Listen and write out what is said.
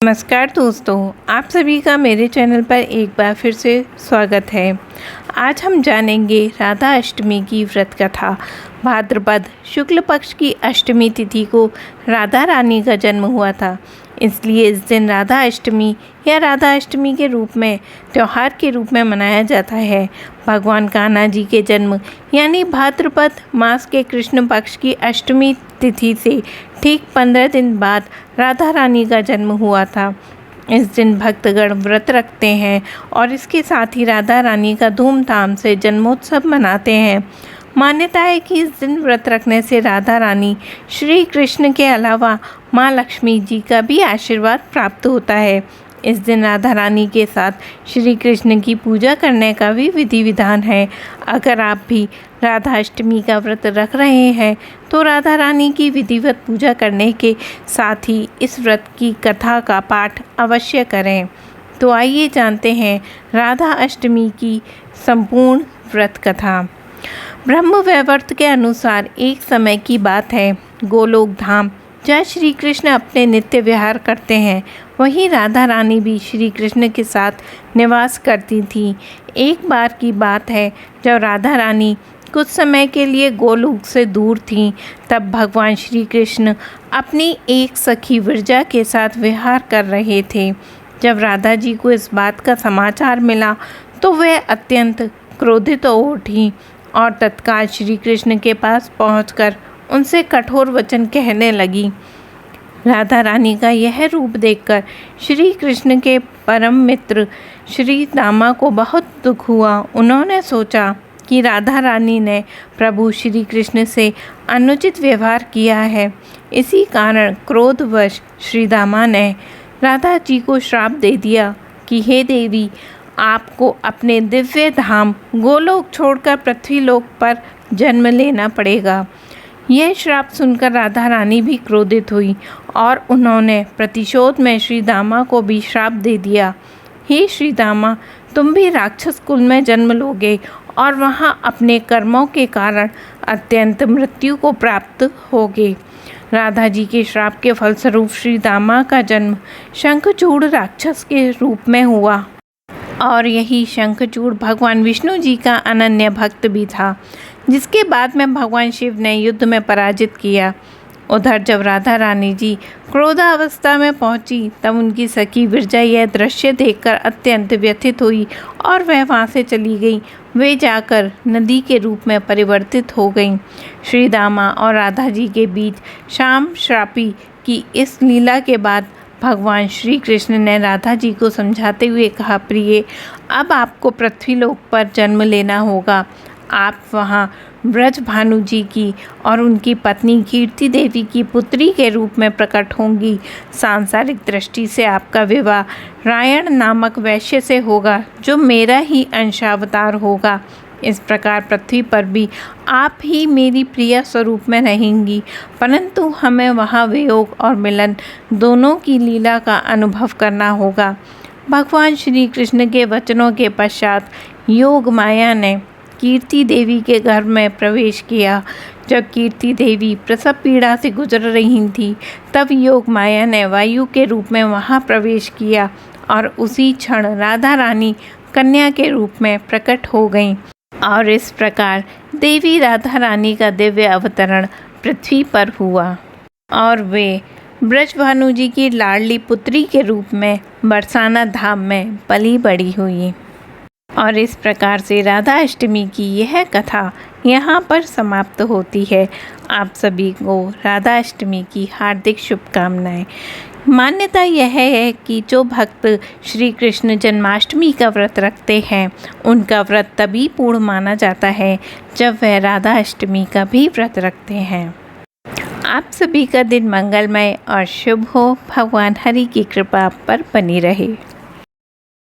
नमस्कार दोस्तों, आप सभी का मेरे चैनल पर एक बार फिर से स्वागत है। आज हम जानेंगे राधा अष्टमी की व्रत कथा। भाद्रपद शुक्ल पक्ष की अष्टमी तिथि को राधा रानी का जन्म हुआ था, इसलिए इस दिन राधा अष्टमी या राधा अष्टमी के रूप में त्यौहार के रूप में मनाया जाता है। भगवान कान्हा जी के जन्म यानी भाद्रपद मास के कृष्ण पक्ष की अष्टमी तिथि से ठीक 15 दिन बाद राधा रानी का जन्म हुआ था। इस दिन भक्तगण व्रत रखते हैं और इसके साथ ही राधा रानी का धूमधाम से जन्मोत्सव मनाते हैं। मान्यता है कि इस दिन व्रत रखने से राधा रानी श्री कृष्ण के अलावा माँ लक्ष्मी जी का भी आशीर्वाद प्राप्त होता है। इस दिन राधा रानी के साथ श्री कृष्ण की पूजा करने का भी विधि विधान है। अगर आप भी राधा अष्टमी का व्रत रख रहे हैं तो राधा रानी की विधिवत पूजा करने के साथ ही इस व्रत की कथा का पाठ अवश्य करें। तो आइए जानते हैं राधा अष्टमी की संपूर्ण व्रत कथा। ब्रह्म वैवर्त के अनुसार एक समय की बात है, गोलोक धाम जहाँ श्री कृष्ण अपने नित्य विहार करते हैं, वहीं राधा रानी भी श्री कृष्ण के साथ निवास करती थी। एक बार की बात है जब राधा रानी कुछ समय के लिए गोलोक से दूर थीं, तब भगवान श्री कृष्ण अपनी एक सखी विरजा के साथ विहार कर रहे थे। जब राधा जी को इस बात का समाचार मिला तो वह अत्यंत क्रोधित हो उठी और तत्काल श्री कृष्ण के पास पहुंचकर उनसे कठोर वचन कहने लगी। राधा रानी का यह रूप देखकर श्री कृष्ण के परम मित्र श्री दामा को बहुत दुख हुआ। उन्होंने सोचा कि राधा रानी ने प्रभु श्री कृष्ण से अनुचित व्यवहार किया है। इसी कारण क्रोधवश श्री दामा ने राधा जी को श्राप दे दिया कि हे देवी, आपको अपने दिव्य धाम गोलोक छोड़कर पृथ्वीलोक पर जन्म लेना पड़ेगा। यह श्राप सुनकर राधा रानी भी क्रोधित हुई और उन्होंने प्रतिशोध में श्री दामा को भी श्राप दे दिया। हे श्री दामा, तुम भी राक्षस कुल में जन्म लोगे और वहाँ अपने कर्मों के कारण अत्यंत मृत्यु को प्राप्त होगे। राधा जी के श्राप के फलस्वरूप श्री दामा का जन्म शंखचूड़ राक्षस के रूप में हुआ और यही शंखचूड़ भगवान विष्णु जी का अनन्य भक्त भी था, जिसके बाद में भगवान शिव ने युद्ध में पराजित किया। उधर जब राधा रानी जी क्रोधावस्था में पहुंची तब उनकी सखी विरजा यह दृश्य देखकर अत्यंत व्यथित हुई और वह वहां से चली गई। वे जाकर नदी के रूप में परिवर्तित हो गईं। श्री दामा और राधा जी के बीच शाम श्रापी की इस लीला के बाद भगवान श्री कृष्ण ने राधा जी को समझाते हुए कहा, प्रिय, अब आपको पृथ्वीलोक पर जन्म लेना होगा। आप वहाँ ब्रज भानु जी की और उनकी पत्नी कीर्ति देवी की पुत्री के रूप में प्रकट होंगी। सांसारिक दृष्टि से आपका विवाह रायण नामक वैश्य से होगा, जो मेरा ही अंशावतार होगा। इस प्रकार पृथ्वी पर भी आप ही मेरी प्रिय स्वरूप में रहेंगी, परंतु हमें वहाँ वियोग और मिलन दोनों की लीला का अनुभव करना होगा। भगवान श्री कृष्ण के वचनों के पश्चात योग माया ने कीर्ति देवी के घर में प्रवेश किया। जब कीर्ति देवी प्रसव पीड़ा से गुजर रही थी, तब योग माया ने वायु के रूप में वहाँ प्रवेश किया और उसी क्षण राधा रानी कन्या के रूप में प्रकट हो गईं और इस प्रकार देवी राधा रानी का दिव्य अवतरण पृथ्वी पर हुआ और वे ब्रजभानु जी की लाडली पुत्री के रूप में बरसाना धाम में पली बड़ी हुई। और इस प्रकार से राधा अष्टमी की यह कथा यहाँ पर समाप्त होती है। आप सभी को राधा अष्टमी की हार्दिक शुभकामनाएं। मान्यता यह है कि जो भक्त श्री कृष्ण जन्माष्टमी का व्रत रखते हैं, उनका व्रत तभी पूर्ण माना जाता है जब वह राधा अष्टमी का भी व्रत रखते हैं। आप सभी का दिन मंगलमय और शुभ हो। भगवान हरि की कृपा आप पर बनी रहे।